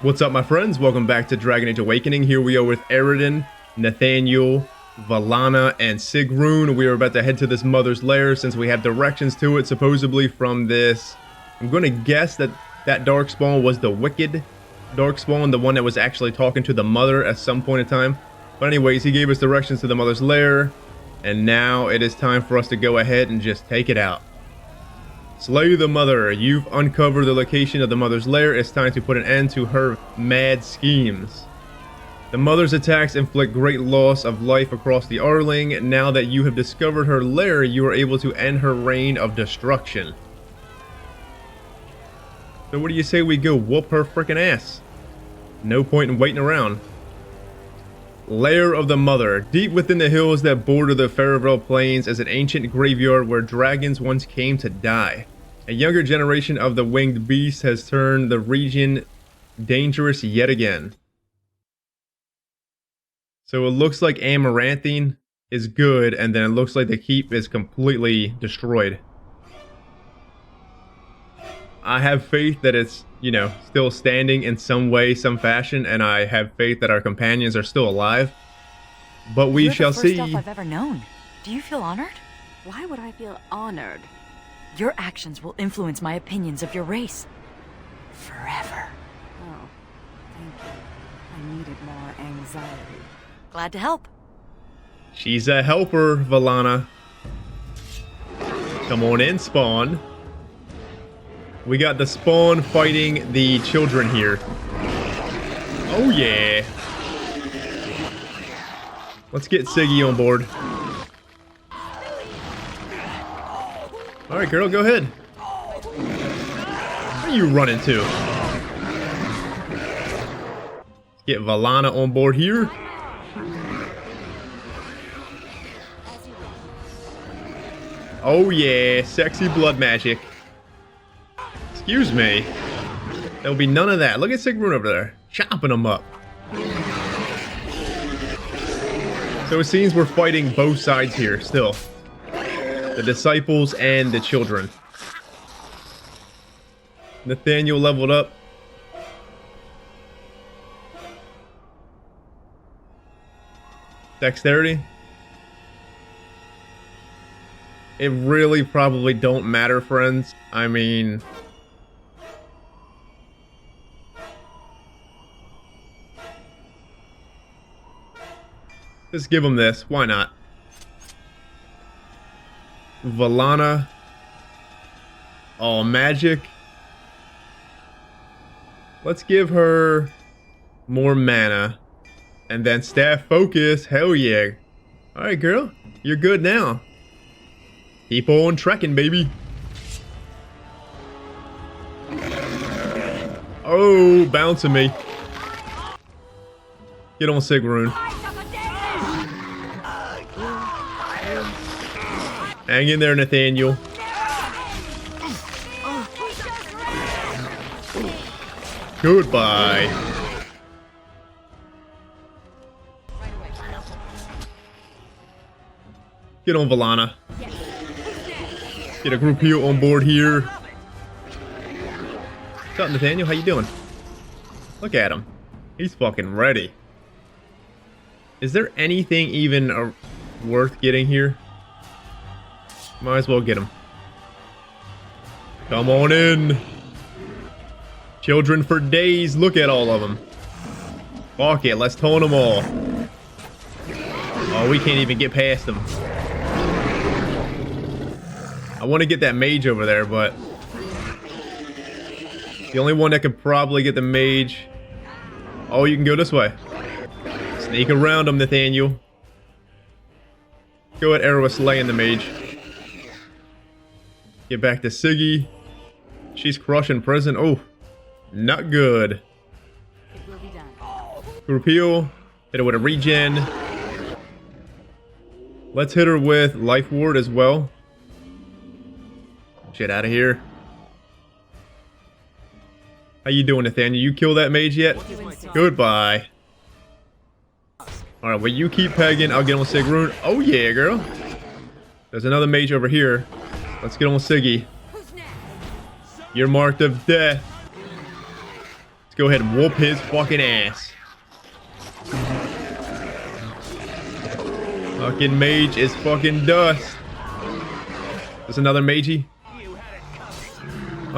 What's up, my friends? Welcome back to Dragon Age Awakening. Here we are with Aroden, Nathaniel, Valana, and Sigrun. We are about to head to this mother's lair since we have directions to it, supposedly from this. I'm going to guess that that Darkspawn was the wicked Darkspawn, the one that was actually talking to the mother at some point in time. But anyways, he gave us directions to the mother's lair, and now it is time for us to go ahead and just take it out. Slay the mother. You've uncovered the location of the mother's lair. It's time to put an end to her mad schemes. The mother's attacks inflict great loss of life across the Arling. Now that you have discovered her lair, you are able to end her reign of destruction. So what do you say we go whoop her frickin' ass? No point in waiting around. Lair of the Mother. Deep within the hills that border the Faravel Plains is an ancient graveyard where dragons once came to die. A younger generation of the winged beast has turned the region dangerous yet again. So it looks like Amaranthine is good, and then it looks like the keep is completely destroyed. I have faith that it's, you know, still standing in some way, some fashion, and I have faith that our companions are still alive. But we shall see. You're the first elf I've ever known. Do you feel honored? Why would I feel honored? Your actions will influence my opinions of your race. Forever. Oh, thank you. I needed more anxiety. Glad to help. She's a helper, Valana. Come on in, Spawn. We got the Spawn fighting the children here. Oh yeah. Let's get Siggy on board. Alright, girl, go ahead. Where are you running to? Let's get Valana on board here. Oh yeah, sexy blood magic. Excuse me. There'll be none of that. Look at Sigrun over there, chopping them up. So it seems we're fighting both sides here still. The disciples and the children. Nathaniel leveled up. Dexterity. It really probably don't matter, friends. I mean, just give them this. Why not? Valana. Oh, magic. Let's give her more mana. And then staff focus. Hell yeah. Alright, girl. You're good now. Keep on trekking, baby. Oh, bouncing me. Get on Sigrun. Hang in there, Nathaniel. Goodbye. Get on Valana. Get a group heal on board here. What's up, Nathaniel? How you doing? Look at him. He's fucking ready. Is there anything even worth getting here? Might as well get him. Come on in. Children for days. Look at all of them. Fuck it. Let's tone them all. Oh, we can't even get past them. I want to get that mage over there, but the only one that could probably get the mage. Oh, you can go this way. Sneak around him, Nathaniel. Go at arrow slaying the mage. Get back to Siggy. She's crushing prison. Oh, not good. It will be done. Group heal. Hit her with a regen. Let's hit her with life ward as well. Shit out of here. How you doing, Nathaniel? You kill that mage yet? Goodbye. Alright, well, you keep pegging. I'll get on Sigrun. Oh yeah, girl. There's another mage over here. Let's get on Siggy. You're marked of death. Let's go ahead and whoop his fucking ass. Fucking mage is fucking dust. There's another magey.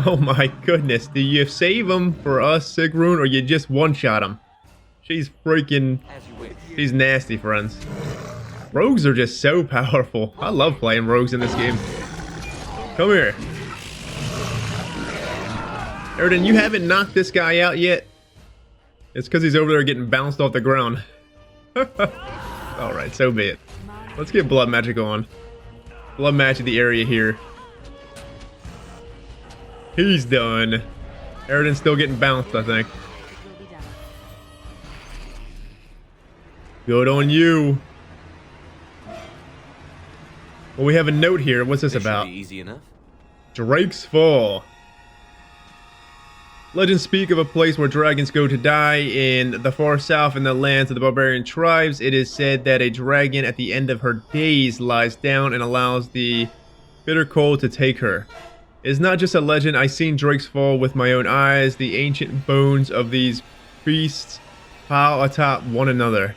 Oh my goodness. Do you save him for us, Sigrun, or you just one-shot him? She's freaking... She's nasty, friends. Rogues are just so powerful. I love playing rogues in this game. Come here. Aroden, you haven't knocked this guy out yet? It's because he's over there getting bounced off the ground. Alright, so be it. Let's get blood magic on. Blood magic the area here. He's done. Aroden's still getting bounced, I think. Good on you. Well, we have a note here. What's this about? Easy enough. Drake's Fall. Legends speak of a place where dragons go to die. In the far south, in the lands of the barbarian tribes, it is said that a dragon at the end of her days lies down and allows the bitter cold to take her. It is not just a legend. I've seen Drake's Fall with my own eyes. The ancient bones of these beasts pile atop one another.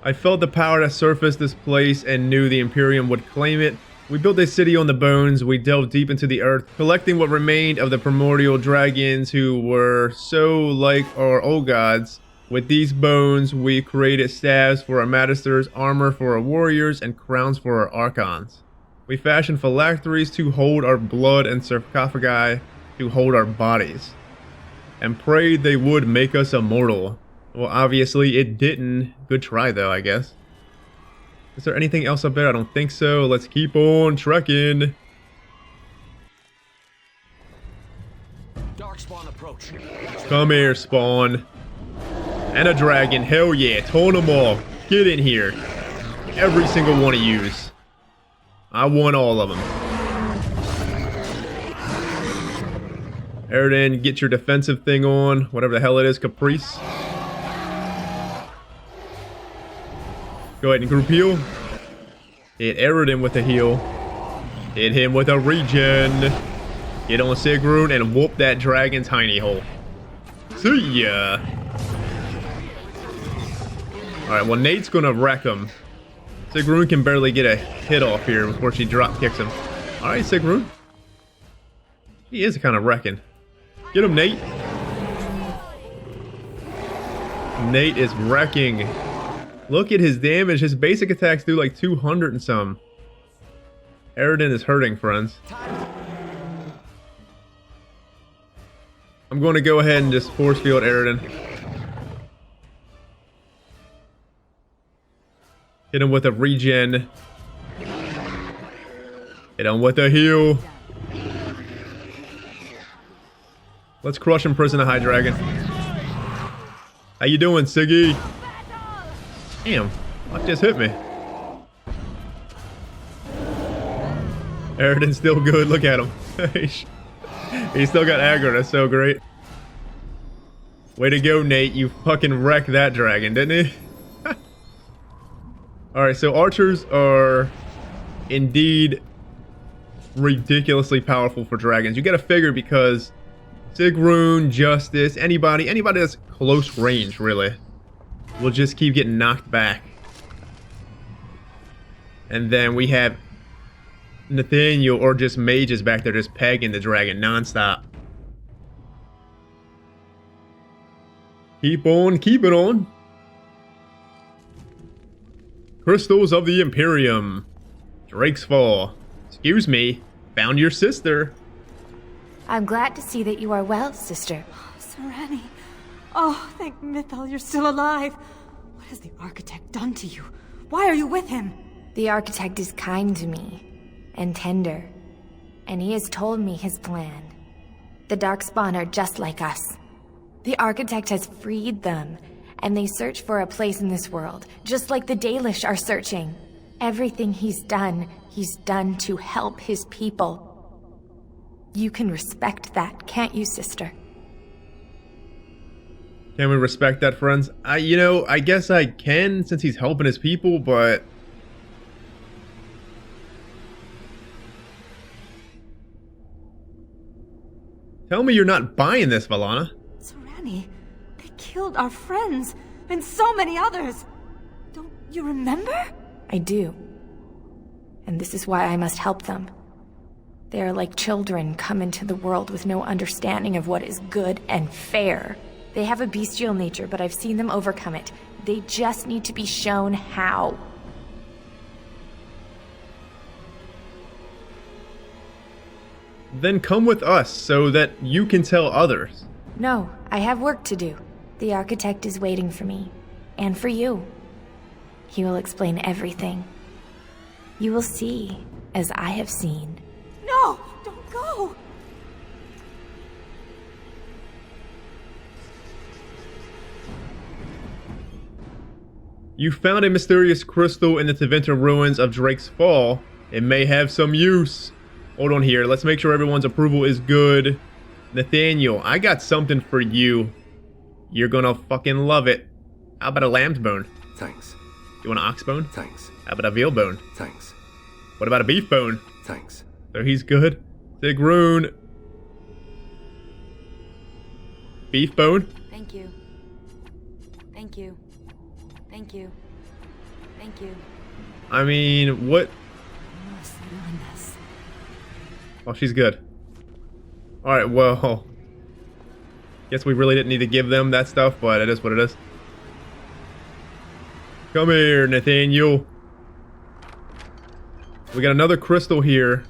I felt the power that surfaced this place and knew the Imperium would claim it. We built a city on the bones. We delved deep into the earth, collecting what remained of the primordial dragons who were so like our old gods. With these bones, we created staves for our magisters, armor for our warriors, and crowns for our archons. We fashioned phylacteries to hold our blood and sarcophagi to hold our bodies, and prayed they would make us immortal. Well, obviously it didn't. Good try though, I guess. Is there anything else up there? I don't think so. Let's keep on trekking. Darkspawn approach. Come here, Spawn. And a dragon. Hell yeah. Tone them off. Get in here. Every single one of yous. I want all of them. Aroden, get your defensive thing on. Whatever the hell it is. Caprice. Go ahead and group heal. Hit Aroden with a heal. Hit him with a regen. Get on Sigrun and whoop that dragon's tiny hole. See ya. Alright, well Nate's gonna wreck him. Sigrun can barely get a hit off here before she drop kicks him. Alright, Sigrun. He is kind of wrecking. Get him, Nate. Nate is wrecking. Look at his damage. His basic attacks do like 200 and some. Aroden is hurting, friends. I'm going to go ahead and just force field Aroden. Hit him with a regen. Hit him with a heal. Let's crush and prison a high dragon. How you doing, Siggy? Damn, what just hit me? Aroden's still good, look at him. He still got aggro, that's so great. Way to go, Nate, you fucking wrecked that dragon, didn't he? Alright, so archers are indeed ridiculously powerful for dragons. You gotta figure because Sigrun, Justice, anybody that's close range, really, will just keep getting knocked back. And then we have Nathaniel or just mages back there just pegging the dragon non-stop. Keep on keeping on. Crystals of the Imperium. Drake's Fall. Excuse me. Found your sister. I'm glad to see that you are well, sister. Sereni. Oh, thank Mythal you're still alive. What has the architect done to you? Why are you with him? The architect is kind to me, and tender, and he has told me his plan. The Darkspawn are just like us. The architect has freed them, and they search for a place in this world, just like the Dalish are searching. Everything he's done to help his people. You can respect that, can't you, sister? Can we respect that, friends? I guess I can since he's helping his people, but tell me you're not buying this, Valana. Danny, they killed our friends, and so many others. Don't you remember? I do. And this is why I must help them. They are like children come into the world with no understanding of what is good and fair. They have a bestial nature, but I've seen them overcome it. They just need to be shown how. Then come with us so that you can tell others. No, I have work to do. The architect is waiting for me. And for you. He will explain everything. You will see, as I have seen. No, don't go. You found a mysterious crystal in the Neverwinter ruins of Drake's Fall. It may have some use. Hold on here. Let's make sure everyone's approval is good. Nathaniel, I got something for you. You're gonna fucking love it. How about a lamb's bone? Thanks. You want an ox bone? Thanks. How about a veal bone? Thanks. What about a beef bone? Thanks. So he's good. Sigrun. Beef bone? Thank you. Thank you. Thank you. Thank you. I mean, what? Oh, she's good. Alright, well. Guess we really didn't need to give them that stuff, but it is what it is. Come here, Nathaniel. We got another crystal here.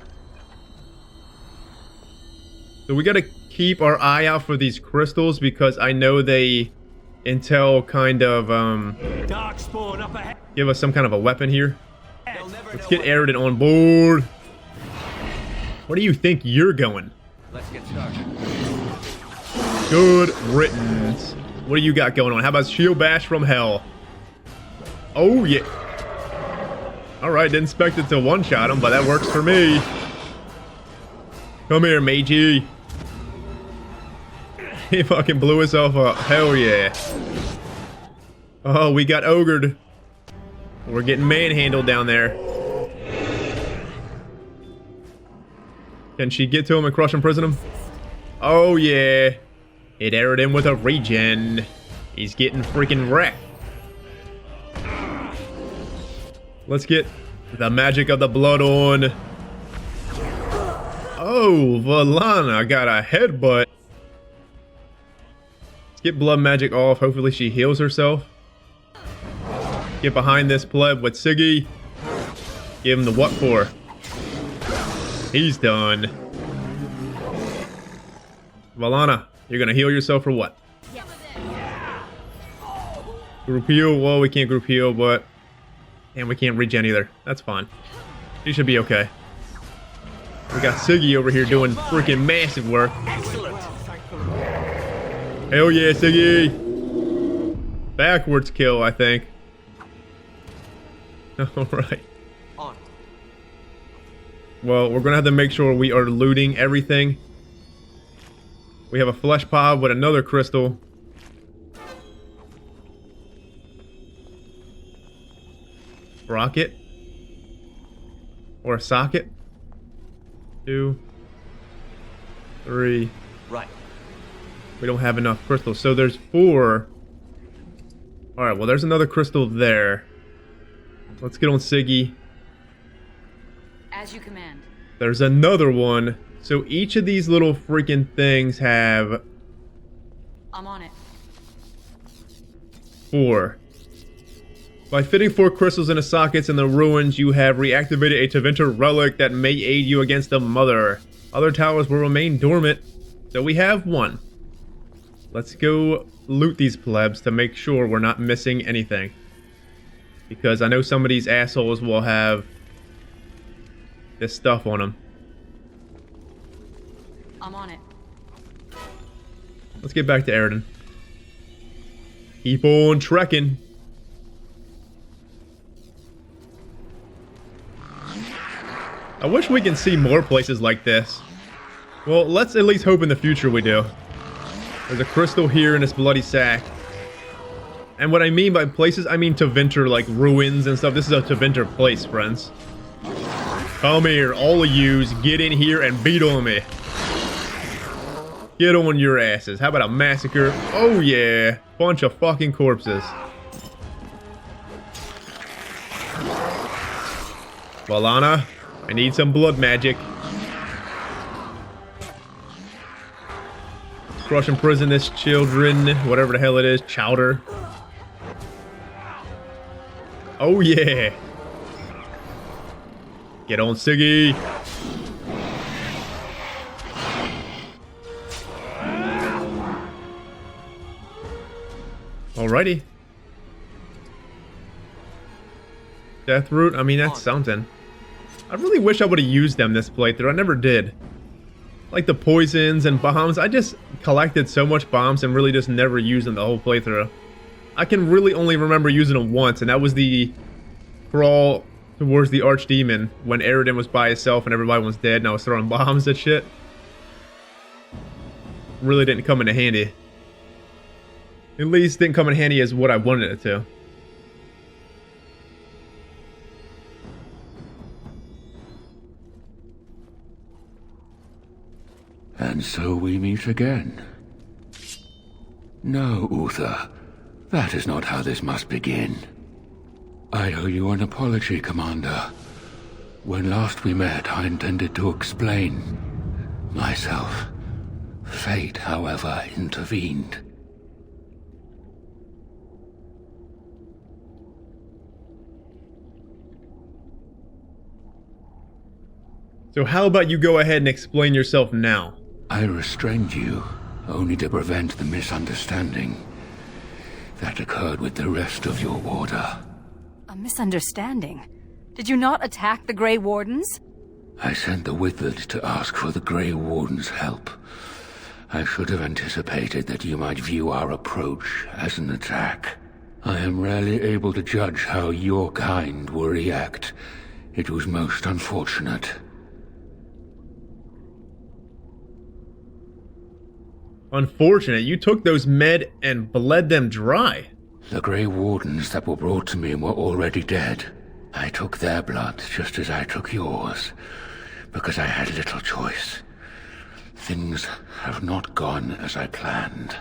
So we gotta keep our eye out for these crystals because I know they intel kind of Darkspawn up ahead. give us some kind of a weapon here. Let's get Aroden on board. Where do you think you're going? Let's get started. Good riddance. What do you got going on? How about Shield Bash from Hell? Oh yeah. Alright, didn't expect it to one-shot him, but that works for me. Come here, Magey. He fucking blew himself up. Hell yeah. Oh, we got ogred. We're getting manhandled down there. Can she get to him and crush and prison him? Oh yeah. It arrowed him with a regen. He's getting freaking wrecked. Let's get the magic of the blood on. Oh, Valana got a headbutt. Let's get blood magic off. Hopefully she heals herself. Get behind this pleb with Siggy. Give him the what for. He's done. Valana, you're gonna heal yourself or what? Group heal? Well, we can't group heal, but... And we can't regen either. That's fine. She should be okay. We got Siggy over here doing freaking massive work. Excellent. Hell yeah, Siggy! Backwards kill, I think. Alright. On. Well, we're gonna have to make sure we are looting everything. We have a flesh pod with another crystal. Rocket. Or a socket. 2, 3. Right. We don't have enough crystals. So there's 4. Alright, well there's another crystal there. Let's get on Siggy. As you command. There's another one. So each of these little freaking things have... I'm on it. 4. By fitting 4 crystals into sockets in the ruins, you have reactivated a Neverwinter relic that may aid you against the Mother. Other towers will remain dormant, so we have 1. Let's go loot these plebs to make sure we're not missing anything. Because I know some of these assholes will have this stuff on them. I'm on it. Let's get back to Aroden. Keep on trekking. I wish we can see more places like this. Well, let's at least hope in the future we do. There's a crystal here in this bloody sack. And what I mean by places, I mean Neverwinter, like ruins and stuff. This is a Neverwinter place, friends. Come here, all of yous, get in here and beat on me. Get on your asses. How about a massacre? Oh yeah. Bunch of fucking corpses. Valana, I need some blood magic. Crush and prison this children. Whatever the hell it is. Chowder. Oh yeah. Get on, Siggy. Alrighty. Death root, I mean, that's something. I really wish I would have used them this playthrough. I never did. Like the poisons and bombs. I just collected so much bombs and really just never used them the whole playthrough. I can really only remember using them once, and that was the crawl towards the Archdemon when Aroden was by himself and everybody was dead and I was throwing bombs and shit. Really didn't come into handy. At least didn't come in handy as what I wanted it to. And so we meet again. No, Uther. That is not how this must begin. I owe you an apology, Commander. When last we met, I intended to explain myself. Fate, however, intervened. So how about you go ahead and explain yourself now? I restrained you, only to prevent the misunderstanding that occurred with the rest of your order. A misunderstanding? Did you not attack the Grey Wardens? I sent the Withered to ask for the Grey Warden's help. I should have anticipated that you might view our approach as an attack. I am rarely able to judge how your kind will react. It was most unfortunate. Unfortunate, you took those med and bled them dry. The Grey Wardens that were brought to me were already dead. I took their blood just as I took yours, because I had little choice. Things have not gone as I planned.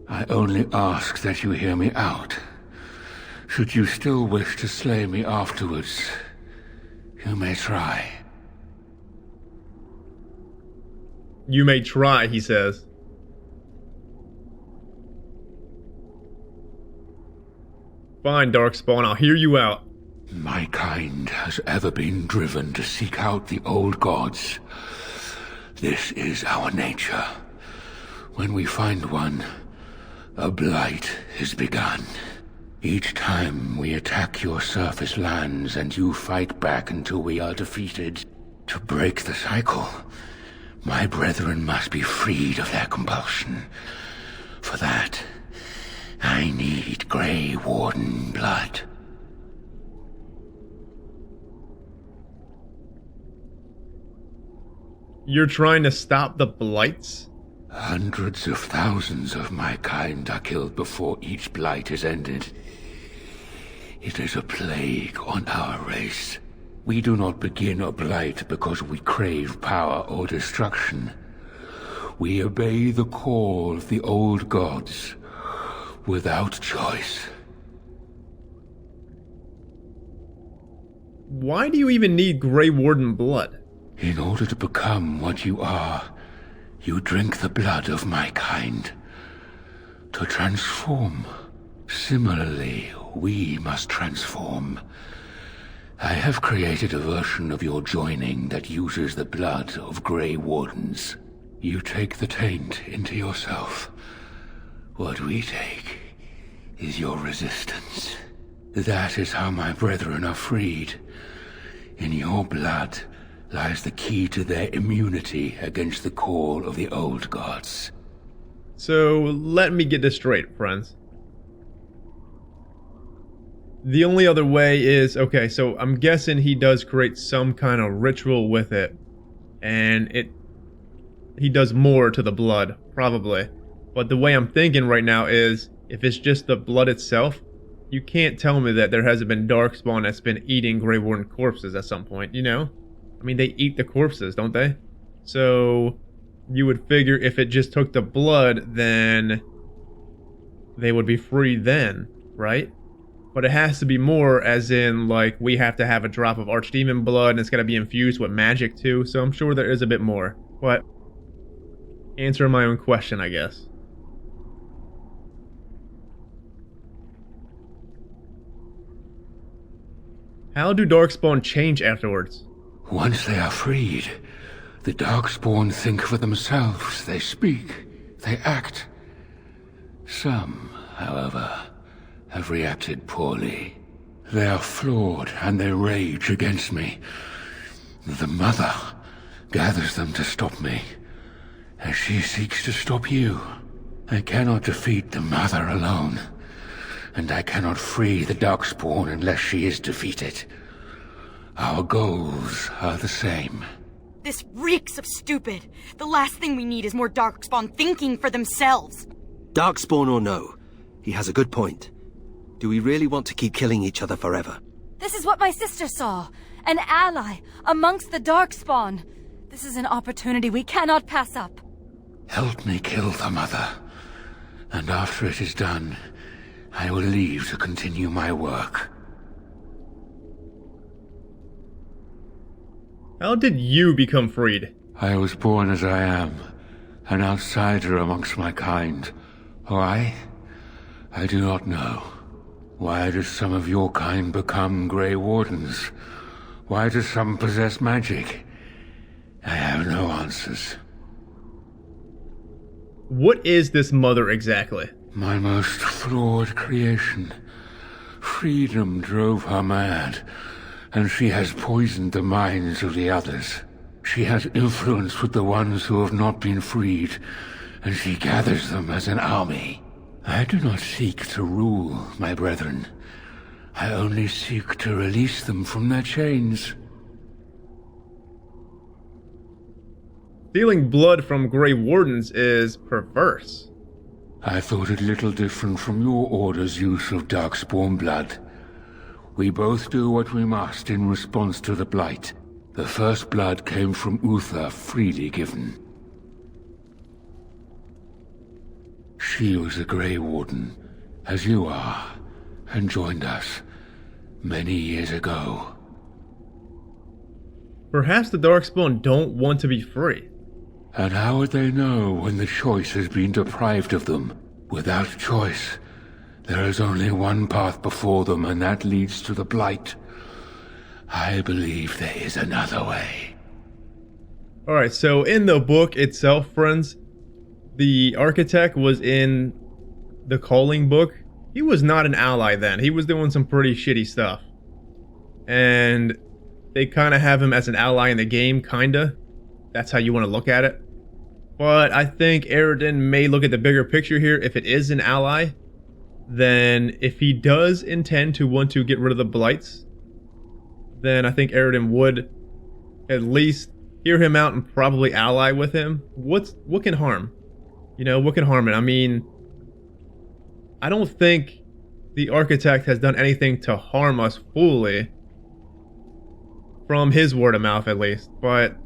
I only ask that you hear me out. Should you still wish to slay me afterwards, you may try. You may try, he says. Fine, Darkspawn, I'll hear you out. My kind has ever been driven to seek out the old gods. This is our nature. When we find one, a blight is begun. Each time we attack your surface lands and you fight back until we are defeated. To break the cycle, my brethren must be freed of their compulsion. For that, I need Grey Warden blood. You're trying to stop the blights? Hundreds of thousands of my kind are killed before each blight is ended. It is a plague on our race. We do not begin a blight because we crave power or destruction. We obey the call of the old gods, without choice. Why do you even need Grey Warden blood? In order to become what you are, you drink the blood of my kind. To transform. Similarly, we must transform. I have created a version of your joining that uses the blood of Grey Wardens. You take the taint into yourself. What we take is your resistance. That is how my brethren are freed. In your blood lies the key to their immunity against the call of the old gods. So, let me get this straight, friends. The only other way is, okay, so I'm guessing he does create some kind of ritual with it. And he does more to the blood, probably. But the way I'm thinking right now is, if it's just the blood itself, you can't tell me that there hasn't been Darkspawn that's been eating Grey Warden corpses at some point, you know? I mean, they eat the corpses, don't they? So, you would figure if it just took the blood, then they would be free then, right? But it has to be more, as in, like, we have to have a drop of Archdemon blood, and it's gotta be infused with magic too, so I'm sure there is a bit more. But, answering my own question, I guess. How do Darkspawn change afterwards? Once they are freed, the Darkspawn think for themselves. They speak, they act. Some, however, have reacted poorly. They are flawed and they rage against me. The Mother gathers them to stop me, as she seeks to stop you. I cannot defeat the Mother alone, and I cannot free the Darkspawn unless she is defeated. Our goals are the same. This reeks of stupid. The last thing we need is more Darkspawn thinking for themselves. Darkspawn or no, he has a good point. Do we really want to keep killing each other forever? This is what my sister saw. An ally amongst the Darkspawn. This is an opportunity we cannot pass up. Help me kill the Mother, and after it is done, I will leave to continue my work. How did you become freed? I was born as I am, an outsider amongst my kind. Why? I do not know. Why do some of your kind become Grey Wardens? Why do some possess magic? I have no answers. What is this Mother exactly? My most flawed creation. Freedom drove her mad, and she has poisoned the minds of the others. She has influence with the ones who have not been freed, and she gathers them as an army. I do not seek to rule, my brethren. I only seek to release them from their chains. Stealing blood from Grey Wardens is perverse. I thought it little different from your order's use of Darkspawn blood. We both do what we must in response to the Blight. The first blood came from Uther, freely given. She was a Grey Warden, as you are, and joined us many years ago. Perhaps the Darkspawn don't want to be free. And how would they know when the choice has been deprived of them? Without choice, there is only one path before them, and that leads to the Blight. I believe there is another way. Alright, so in the book itself, friends, the Architect was in the Calling book. He was not an ally then. He was doing some pretty shitty stuff. And they kind of have him as an ally in the game, kinda. That's how you want to look at it. But I think Aroden may look at the bigger picture here. If it is an ally, then if he does intend to want to get rid of the Blights, then I think Aroden would at least hear him out and probably ally with him. What can harm? You know, what can harm it? I mean, I don't think the Architect has done anything to harm us fully, from his word of mouth at least, but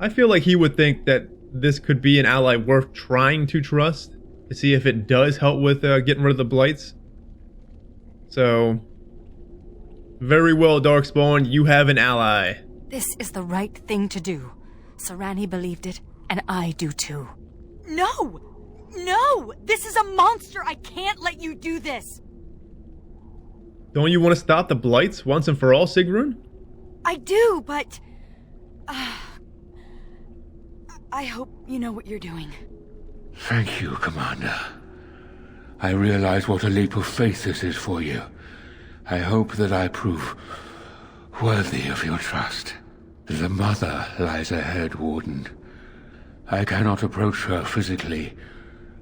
I feel like he would think that this could be an ally worth trying to trust, to see if it does help with getting rid of the Blights. So, very well, Darkspawn, you have an ally. This is the right thing to do. Sarani believed it, and I do too. No! No! This is a monster! I can't let you do this! Don't you want to stop the Blights once and for all, Sigrun? I do, but... I hope you know what you're doing. Thank you, Commander. I realize what a leap of faith this is for you. I hope that I prove worthy of your trust. The Mother lies ahead, Warden. I cannot approach her physically.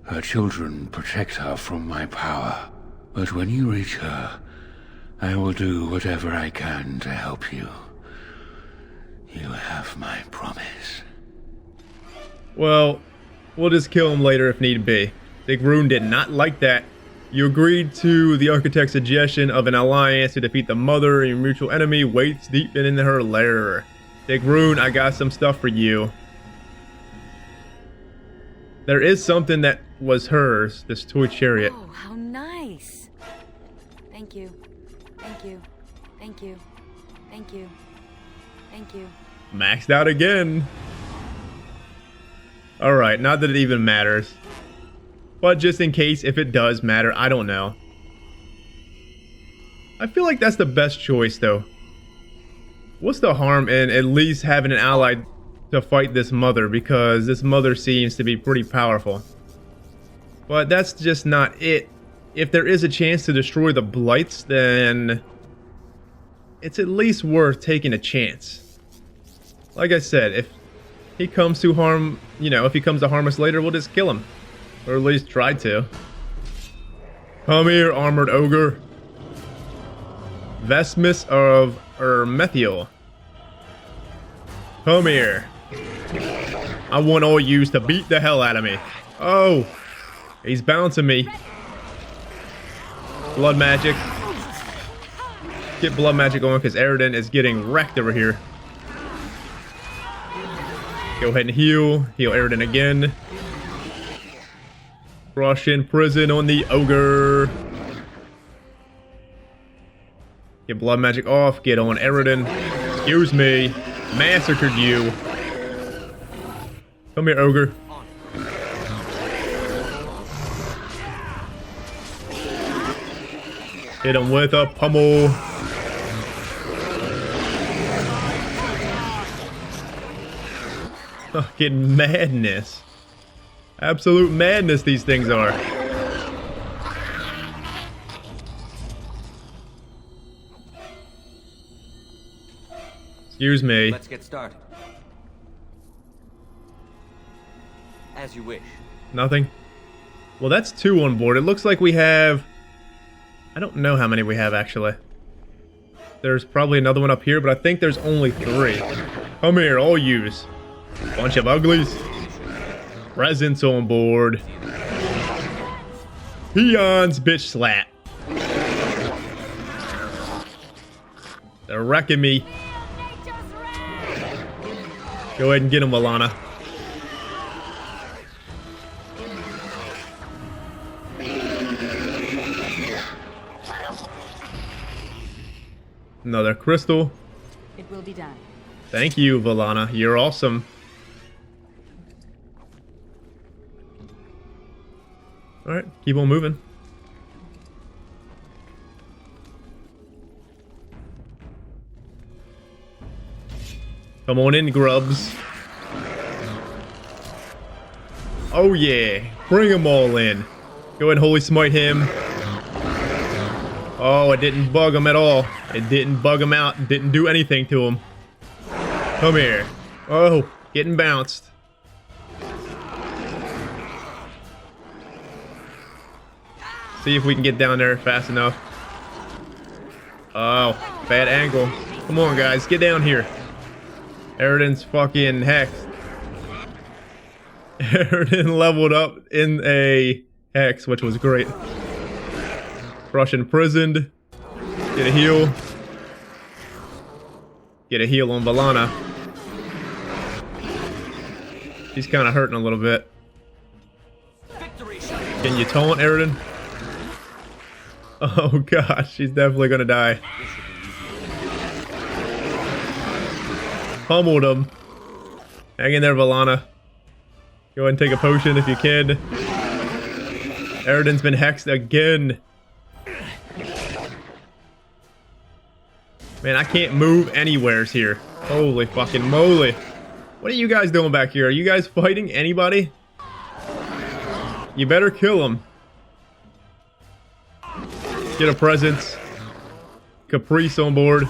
Her children protect her from my power. But when you reach her, I will do whatever I can to help you. You have my promise. Well, we'll just kill him later if need be. Sigrun did not like that. You agreed to the Architect's suggestion of an alliance to defeat the Mother, your mutual enemy waits deep in her lair. Sigrun, I got some stuff for you. There is something that was hers, this toy chariot. Oh, how nice. Thank you. Thank you. Thank you. Thank you. Thank you. Maxed out again. Alright, not that it even matters. But just in case, if it does matter, I don't know. I feel like that's the best choice, though. What's the harm in at least having an ally to fight this mother? Because this mother seems to be pretty powerful. But that's just not it. If there is a chance to destroy the blights, then it's at least worth taking a chance. Like I said, if he comes to harm, you know, if he comes to harm us later, we'll just kill him. Or at least try to. Come here, armored ogre. Vestmus of Methiel. Come here. I want all yous to beat the hell out of me. Oh, he's bouncing me. Blood magic. Get blood magic on because Aroden is getting wrecked over here. Go ahead and heal. Heal Aroden again. Crush in prison on the ogre. Get blood magic off. Get on Aroden. Excuse me. Massacred you. Come here, ogre. Hit him with a pummel. Fucking madness. Absolute madness these things are. Excuse me. Let's get started. As you wish. Nothing? Well, that's 2 on board. It looks like we have... I don't know how many we have, actually. There's probably another one up here, but I think there's only 3. Come here, all yous. Bunch of uglies. Presents on board. Peons, bitch slap. They're wrecking me. Go ahead and get him, Valana. Another crystal. It will be done. Thank you, Valana. You're awesome. Alright, keep on moving. Come on in, grubs. Oh yeah, bring them all in. Go ahead and holy smite him. Oh, it didn't bug him at all. It didn't bug him out. It didn't do anything to him. Come here. Oh, getting bounced. See if we can get down there fast enough. Oh, bad angle. Come on, guys, get down here. Aroden's fucking hexed. Aroden leveled up in a hex, which was great. Crush imprisoned. Get a heal. Get a heal on Valana. He's kind of hurting a little bit. Can you taunt Aroden? Oh gosh, she's definitely gonna die. Pummeled him. Hang in there, Valana. Go ahead and take a potion if you can. Aroden's been hexed again. Man, I can't move anywheres here. Holy fucking moly. What are you guys doing back here? Are you guys fighting anybody? You better kill him. Get a presence. Caprice on board.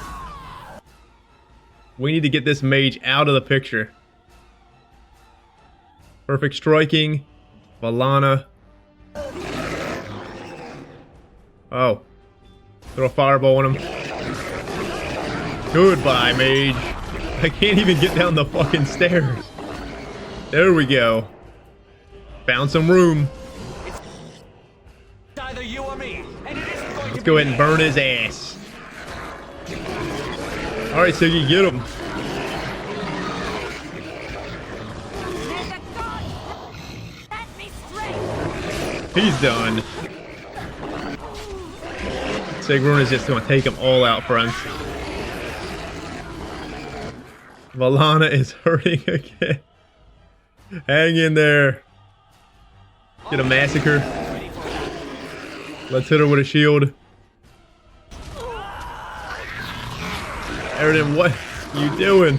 We need to get this mage out of the picture. Perfect striking. Valana. Oh. Throw a fireball on him. Goodbye, mage. I can't even get down the fucking stairs. There we go. Found some room. It's either you or me, and it isn't going Let's go ahead and burn his ass. Alright, Siggy, get him. He's done. Sigrun is just going to take them all out, friends. Valana is hurting again. Hang in there. Get a massacre. Let's hit her with a shield. Aroden, what are you doing?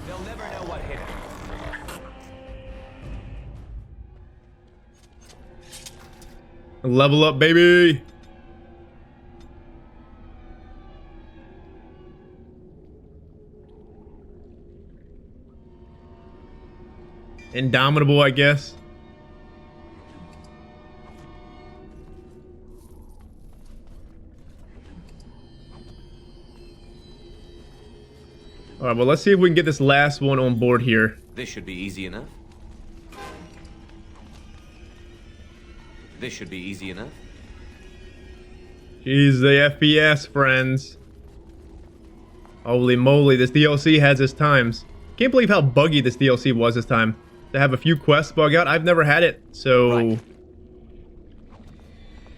They'll never know what hit him. Level up, baby. Indomitable, I guess. All right, well, let's see if we can get this last one on board here. This should be easy enough. This should be easy enough. Jeez, the FPS, friends. Holy moly, this DLC has its times. Can't believe how buggy this DLC was this time. To have a few quests bug out, I've never had it, so... Right.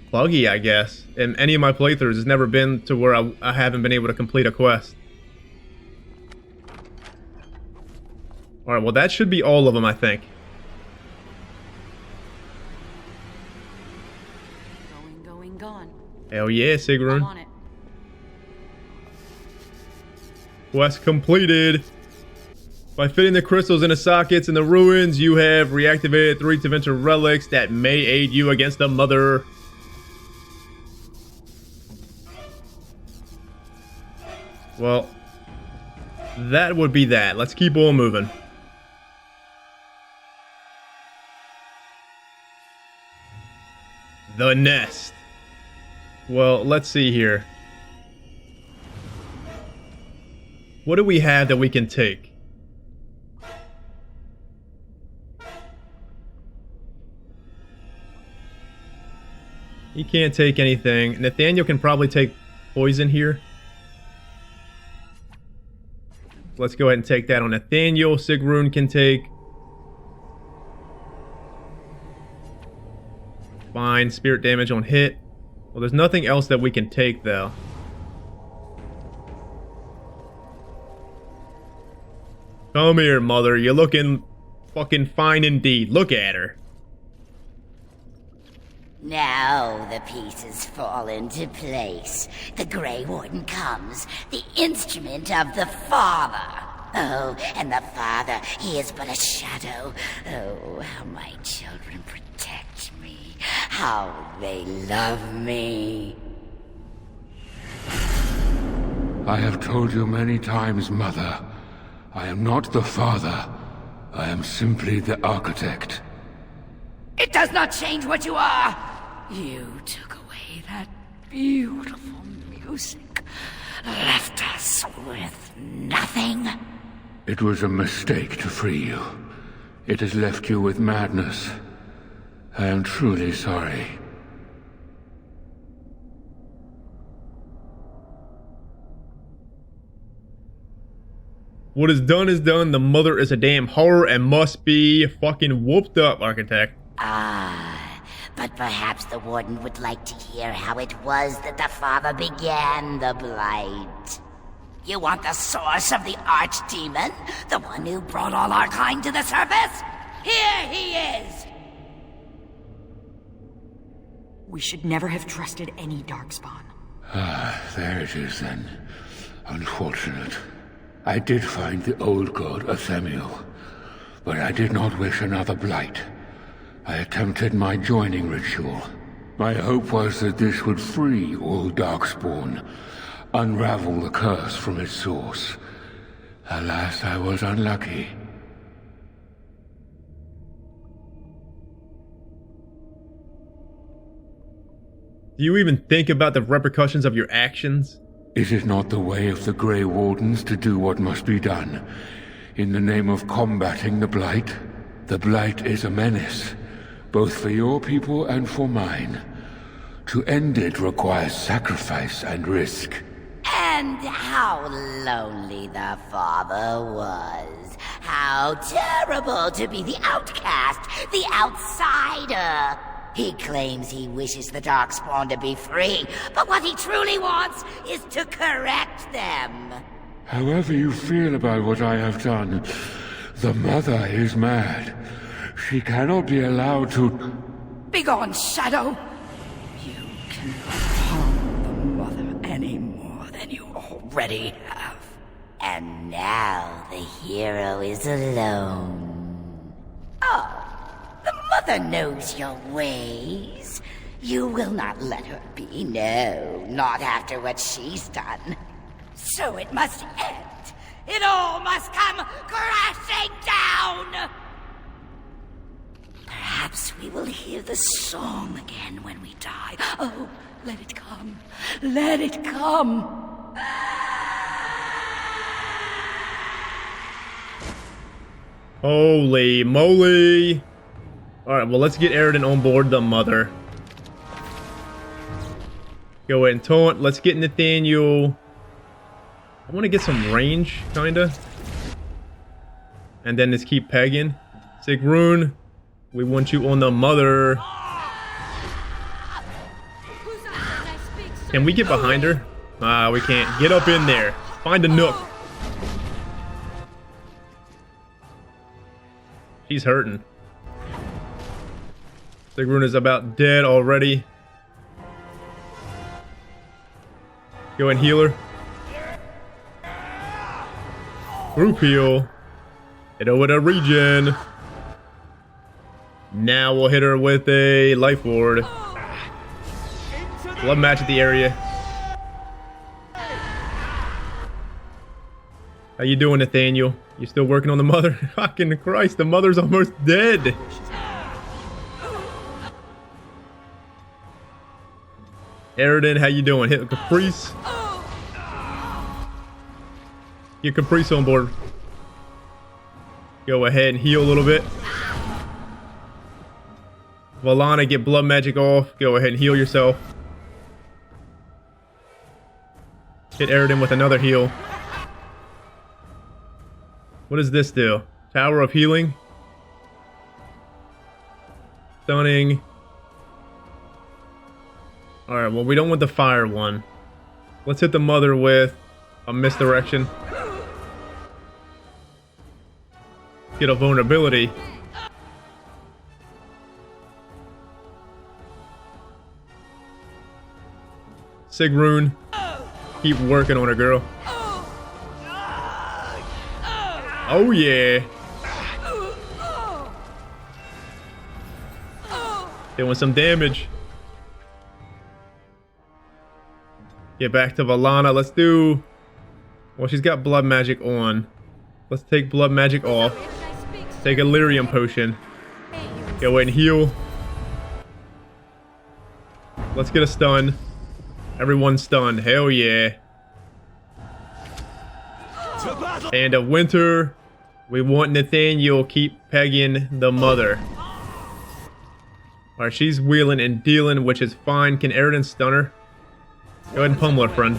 Buggy, I guess. In any of my playthroughs, it's never been to where I haven't been able to complete a quest. Alright, well that should be all of them, I think. Gone. Hell yeah, I'm Sigrun. on it. Quest completed. By fitting the crystals into sockets in the ruins, you have reactivated 3 Neverwinter relics that may aid you against the Mother. Well, that would be that. Let's keep on moving. The nest. Well, let's see here. What do we have that we can take? He can't take anything. Nathaniel can probably take poison here. Let's go ahead and take that on Nathaniel. Sigrun can take. Fine. Spirit damage on hit. Well, there's nothing else that we can take, though. Come here, mother. You're looking fucking fine indeed. Look at her. Now the pieces fall into place. The Grey Warden comes, the instrument of the Father. Oh, and the Father, he is but a shadow. Oh, how my children protect me. How they love me. I have told you many times, Mother. I am not the Father. I am simply the Architect. It does not change what you are. You took away that beautiful music, left us with nothing. It was a mistake to free you. It has left you with madness. I am truly sorry. What is done is done. The mother is a damn horror and must be fucking whooped up, Architect. But perhaps the Warden would like to hear how it was that the Father began the Blight. You want the source of the Archdemon? The one who brought all our kind to the surface? Here he is! We should never have trusted any Darkspawn. There it is then. Unfortunate. I did find the old god Athemiel, but I did not wish another Blight. I attempted my joining ritual. My hope was that this would free all Darkspawn, unravel the curse from its source. Alas, I was unlucky. Do you even think about the repercussions of your actions? Is it not the way of the Grey Wardens to do what must be done, in the name of combating the Blight? The Blight is a menace, both for your people and for mine. To end it requires sacrifice and risk. And how lonely the father was. How terrible to be the outcast, the outsider. He claims he wishes the Darkspawn to be free, but what he truly wants is to correct them. However you feel about what I have done, the mother is mad. She cannot be allowed to... Begone, Shadow! You cannot harm the mother any more than you already have. And now the hero is alone. Oh, the mother knows your ways. You will not let her be, no, not after what she's done. So it must end. It all must come crashing down! Perhaps we will hear the song again when we die. Oh, let it come. Let it come. Holy moly. Alright, well, let's get Aroden on board the mother. Go ahead and taunt. Let's get Nathaniel. I want to get some range, kinda. And then just keep pegging. Sigrun, we want you on the mother. Can we get behind her? Ah, we can't. Get up in there. Find a nook. She's hurting. Sigrun is about dead already. Go and heal her. Group heal. Hit her with a regen. Now we'll hit her with a life ward. Blood match at the area. How you doing, Nathaniel? You still working on the mother? Fucking Christ, the mother's almost dead. Aroden, how you doing? Hit Caprice. Get Caprice on board. Go ahead and heal a little bit. Valana, get blood magic off. Go ahead and heal yourself. Hit Aroden with another heal. What does this do? Tower of Healing. Stunning. Alright, well, we don't want the fire one. Let's hit the mother with a misdirection. Get a vulnerability. Sigrun, keep working on her, girl. Oh yeah. Doing some damage. Get back to Valana. Let's do... Well, she's got blood magic on. Let's take blood magic off. Take a lyrium potion. Go ahead and heal. Let's get a stun. Everyone's stunned. Hell yeah. And a winter. We want Nathaniel keep pegging the mother. Alright, she's wheeling and dealing, which is fine. Can Aroden stun her? Go ahead and pummel her, friend.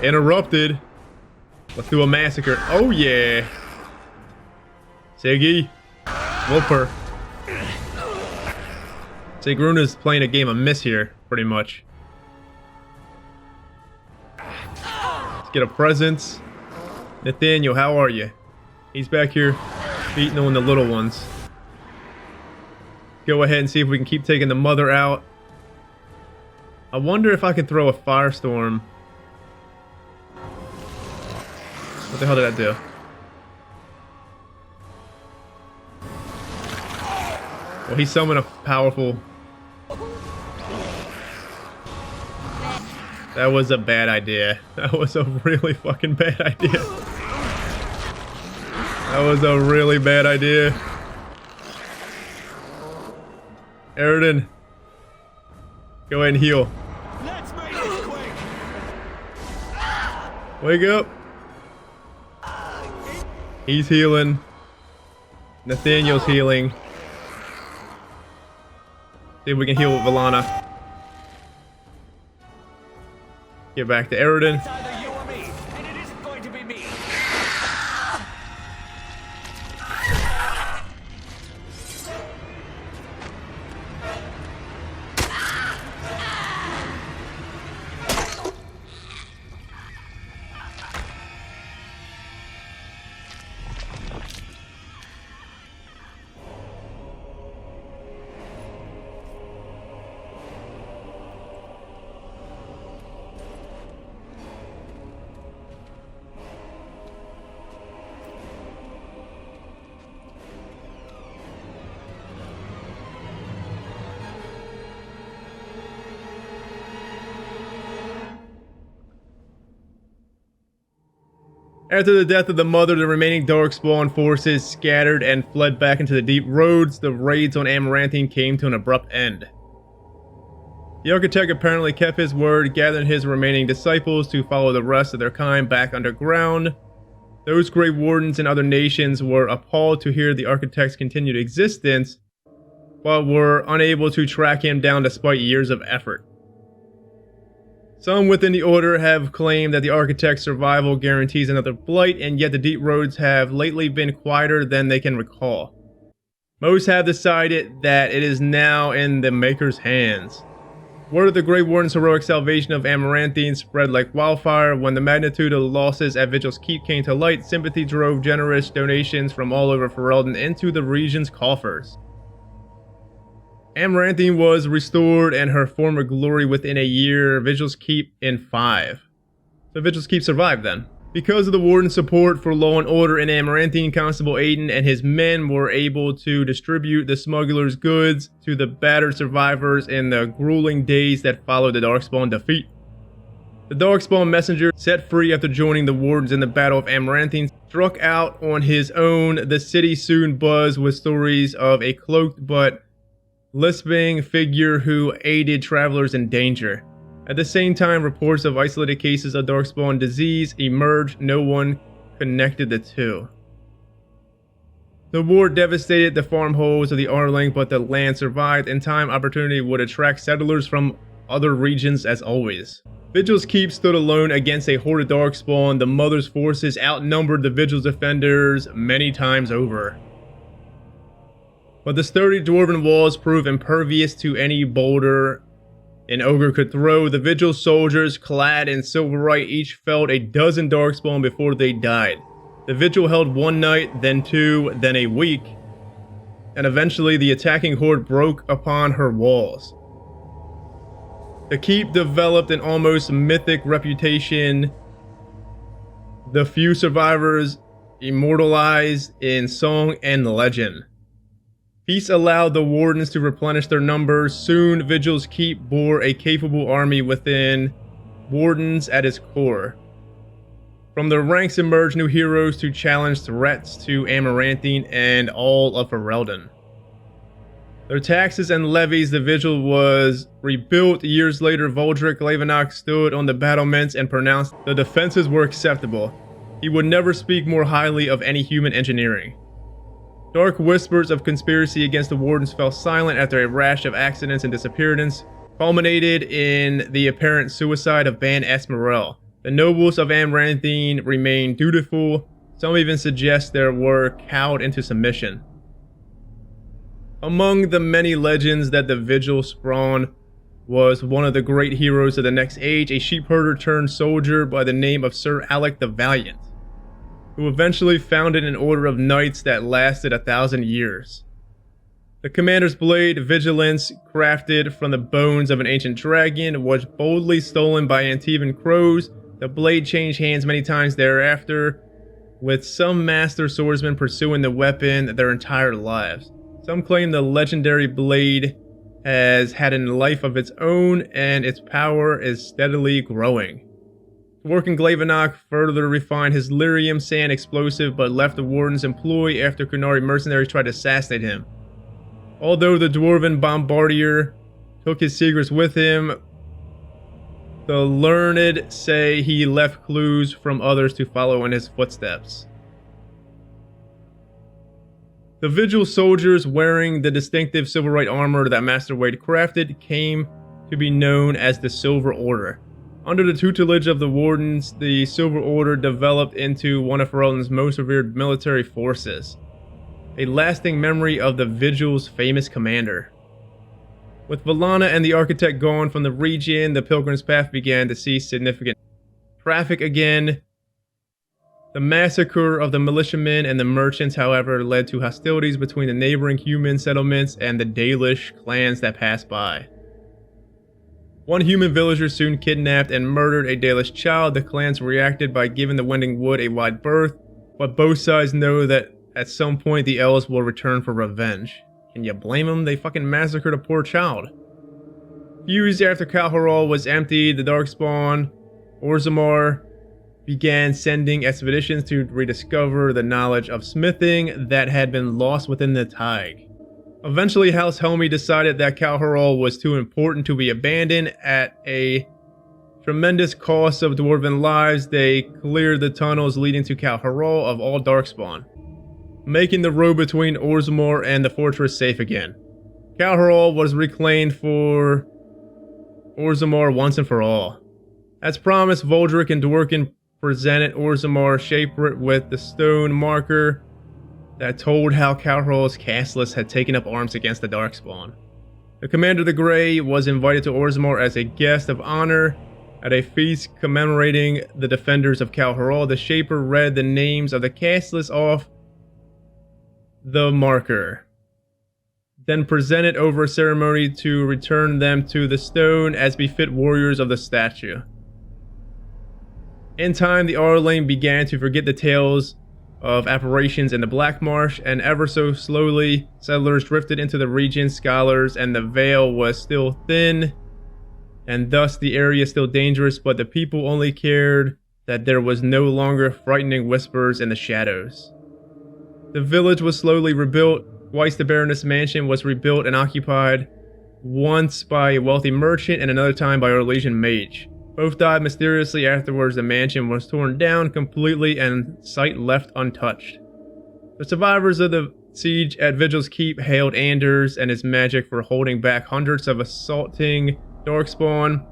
Interrupted. Let's do a massacre. Oh yeah. Siggy. Whoop her. Sigrun is playing a game of miss here, pretty much. Let's get a presence. Nathaniel, how are you? He's back here beating on the little ones. Go ahead and see if we can keep taking the mother out. I wonder if I can throw a firestorm. What the hell did that do? Well, he summoned a powerful... That was a bad idea. That was a really fucking bad idea. That was a really bad idea. Aroden, go ahead and heal. Let's make this quick. Wake up. He's healing. Nathaniel's healing. See if we can heal with Valana. Get back to Aroden. It's either you or me, and it isn't going to be me. After the death of the mother, the remaining Darkspawn forces scattered and fled back into the deep roads. The raids on Amaranthine came to an abrupt end. The Architect apparently kept his word, gathering his remaining disciples to follow the rest of their kind back underground. Those Grey Wardens in other nations were appalled to hear the Architect's continued existence, but were unable to track him down despite years of effort. Some within the Order have claimed that the Architect's survival guarantees another blight, and yet the deep roads have lately been quieter than they can recall. Most have decided that it is now in the Maker's hands. Word of the Grey Warden's heroic salvation of Amaranthine spread like wildfire. When the magnitude of the losses at Vigil's Keep came to light, sympathy drove generous donations from all over Ferelden into the region's coffers. Amaranthine was restored and her former glory within a year, Vigil's Keep in 5. So Vigil's Keep survived then. Because of the Warden's support for law and order in Amaranthine, Constable Aiden and his men were able to distribute the smugglers' goods to the battered survivors in the grueling days that followed the Darkspawn defeat. The Darkspawn messenger, set free after joining the Wardens in the Battle of Amaranthine, struck out on his own. The city soon buzzed with stories of a cloaked but lisping figure who aided travelers in danger. At the same time, reports of isolated cases of Darkspawn disease emerged. No one connected the two. The war devastated the farmholds of the Arling, but the land survived. In time, opportunity would attract settlers from other regions as always. Vigil's Keep stood alone against a horde of Darkspawn. The Mother's forces outnumbered the Vigil's defenders many times over. But the sturdy dwarven walls proved impervious to any boulder an ogre could throw. The Vigil soldiers, clad in silverite, each felled a dozen Darkspawn before they died. The Vigil held one night, then 2, then a week, and eventually the attacking horde broke upon her walls. The Keep developed an almost mythic reputation, the few survivors immortalized in song and legend. Peace allowed the Wardens to replenish their numbers. Soon, Vigil's Keep bore a capable army within Wardens at its core. From their ranks emerged new heroes to challenge threats to Amaranthine and all of Ferelden. Their taxes and levies, the Vigil was rebuilt. Years later, Voldric Levenok stood on the battlements and pronounced the defenses were acceptable. He would never speak more highly of any human engineering. Dark whispers of conspiracy against the Wardens fell silent after a rash of accidents and disappearances culminated in the apparent suicide of Ban Esmerel. The nobles of Amaranthine remained dutiful. Some even suggest they were cowed into submission. Among the many legends that the Vigil spawned was one of the great heroes of the next age, a sheepherder turned soldier by the name of Sir Alec the Valiant, who eventually founded an order of knights that lasted 1,000 years. The commander's blade, Vigilance, crafted from the bones of an ancient dragon, was boldly stolen by Antivan crows. The blade changed hands many times thereafter, with some master swordsmen pursuing the weapon their entire lives. Some claim the legendary blade has had a life of its own, and its power is steadily growing. Dworkin Glavenok further refined his lyrium sand explosive, but left the Warden's employ after Kunari mercenaries tried to assassinate him. Although the Dwarven Bombardier took his secrets with him, the learned say he left clues from others to follow in his footsteps. The Vigil soldiers wearing the distinctive silverite armor that Master Wade crafted came to be known as the Silver Order. Under the tutelage of the Wardens, the Silver Order developed into one of Aroden's most revered military forces, a lasting memory of the Vigil's famous commander. With Valana and the Architect gone from the region, the Pilgrim's Path began to see significant traffic again. The massacre of the militiamen and the merchants, however, led to hostilities between the neighboring human settlements and the Dalish clans that passed by. One human villager soon kidnapped and murdered a Dalish child. The clans reacted by giving the Wending Wood a wide berth, but both sides know that at some point the elves will return for revenge. Can you blame them? They fucking massacred a poor child. Few years after Kal Harol was emptied, the Darkspawn, Orzammar, began sending expeditions to rediscover the knowledge of smithing that had been lost within the Taig. Eventually, House Helmi decided that Kal Harol was too important to be abandoned. At a tremendous cost of dwarven lives, they cleared the tunnels leading to Kal Harol of all Darkspawn, making the road between Orzammar and the fortress safe again. Kal Harol was reclaimed for Orzammar once and for all. As promised, Voldric and Dworkin presented Orzammar Shaperate with the stone marker that told how Kal Harol's castless had taken up arms against the Darkspawn. The Commander of the Grey was invited to Orzammar as a guest of honor. At a feast commemorating the defenders of Kal Harol, the Shaper read the names of the castless off the marker, then presented over a ceremony to return them to the stone as befit warriors of the statue. In time, the Arlane began to forget the tales of apparitions in the Black Marsh, and ever so slowly, settlers drifted into the region, scholars, and the veil was still thin, and thus the area still dangerous, but the people only cared that there was no longer frightening whispers in the shadows. The village was slowly rebuilt. Twice the Baroness Mansion was rebuilt and occupied, once by a wealthy merchant and another time by our Legion mage. Both died mysteriously afterwards. The mansion was torn down completely and site left untouched. The survivors of the siege at Vigil's Keep hailed Anders and his magic for holding back hundreds of assaulting Darkspawn.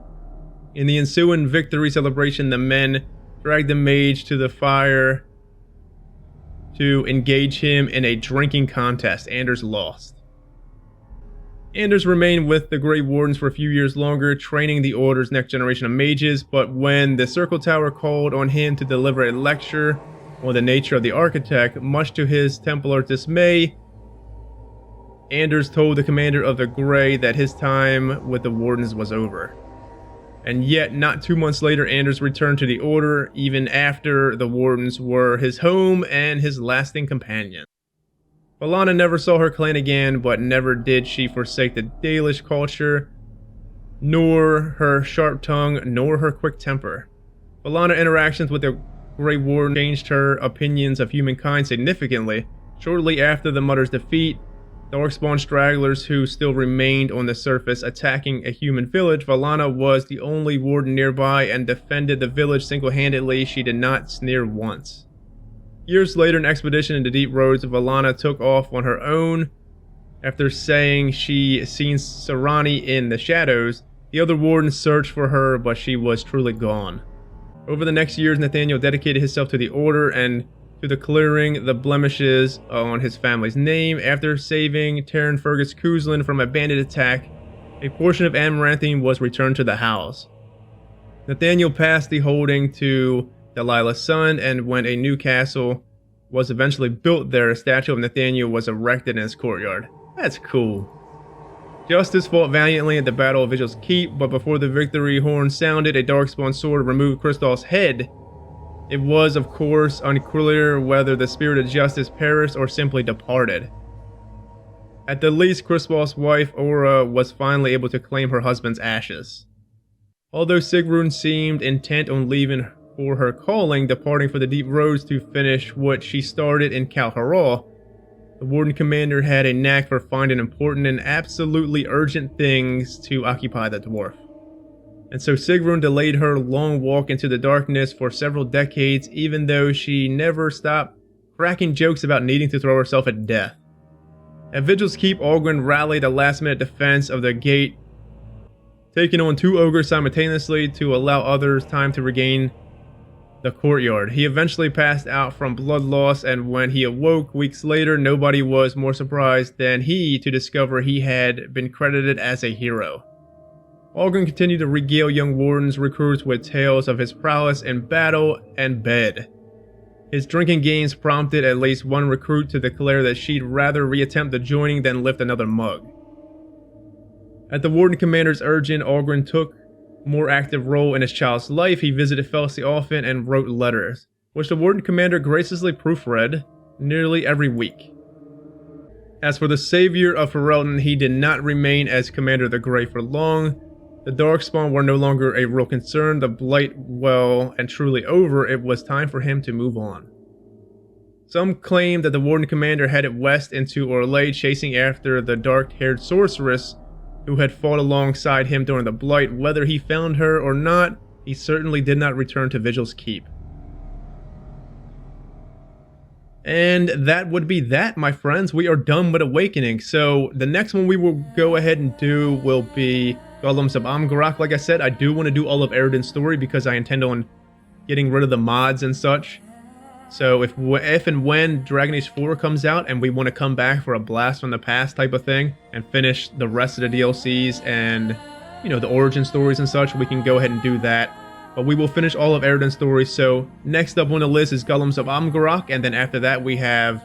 In the ensuing victory celebration, the men dragged the mage to the fire to engage him in a drinking contest. Anders lost. Anders remained with the Grey Wardens for a few years longer, training the Order's next generation of mages, but when the Circle Tower called on him to deliver a lecture on the nature of the Architect, much to his Templar dismay, Anders told the Commander of the Grey that his time with the Wardens was over. And yet, not 2 months later, Anders returned to the Order, even after the Wardens were his home and his lasting companion. Valana never saw her clan again, but never did she forsake the Dalish culture, nor her sharp tongue, nor her quick temper. Valana interactions with the Grey Warden changed her opinions of humankind significantly. Shortly after the Mother's defeat, Darkspawn stragglers who still remained on the surface attacking a human village, Valana was the only warden nearby and defended the village single-handedly. She did not sneer once. Years later, an expedition into deep roads, Valana took off on her own. After saying she seen Sarani in the shadows, the other wardens searched for her, but she was truly gone. Over the next years, Nathaniel dedicated himself to the Order and to the clearing the blemishes on his family's name. After saving Terran Fergus Kuzlin from a bandit attack, a portion of Amaranthine was returned to the house. Nathaniel passed the holding to Delilah's son, and when a new castle was eventually built there, a statue of Nathaniel was erected in his courtyard. That's cool. Justice fought valiantly at the Battle of Vigil's Keep, but before the victory horn sounded, a Darkspawn sword removed Kristall's head. It was, of course, unclear whether the spirit of justice perished or simply departed. At the least, Kristall's wife, Aura, was finally able to claim her husband's ashes. Although Sigrun seemed intent on leaving for her calling, departing for the deep roads to finish what she started in Kal Harol, the Warden Commander had a knack for finding important and absolutely urgent things to occupy the dwarf. And so Sigrun delayed her long walk into the darkness for several decades, even though she never stopped cracking jokes about needing to throw herself at death. At Vigil's Keep, Algren rallied a last-minute defense of the gate taking on 2 ogres simultaneously to allow others time to regain the courtyard. He eventually passed out from blood loss, and when he awoke weeks later, nobody was more surprised than he to discover he had been credited as a hero. Ogren continued to regale young Warden's recruits with tales of his prowess in battle and bed. His drinking games prompted at least one recruit to declare that she'd rather reattempt the joining than lift another mug. At the Warden Commander's urging, Ogren took a more active role in his child's life. He visited Felsi often and wrote letters, which the Warden Commander graciously proofread nearly every week. As for the savior of Ferelden, he did not remain as Commander of the Grey for long. The Darkspawn were no longer a real concern, the Blight well and truly over. It was time for him to move on. Some claim that the Warden Commander headed west into Orlais, chasing after the dark-haired sorceress who had fought alongside him during the Blight. Whether he found her or not, he certainly did not return to Vigil's Keep. And that would be that, my friends. We are done with Awakening. So the next one we will go ahead and do will be Golems of Amgarak. Like I said, I do want to do all of Aroden's story because I intend on getting rid of the mods and such. So if and when Dragon Age 4 comes out and we want to come back for a blast from the past type of thing and finish the rest of the DLCs and, you know, the origin stories and such, we can go ahead and do that. But we will finish all of Aroden's stories. So next up on the list is Golems of Amgarak, and then after that we have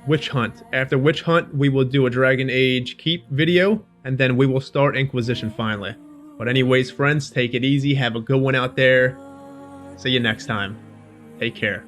Witch Hunt. After Witch Hunt, we will do a Dragon Age Keep video, and then we will start Inquisition finally. But anyways, friends, take it easy. Have a good one out there. See you next time. Take care.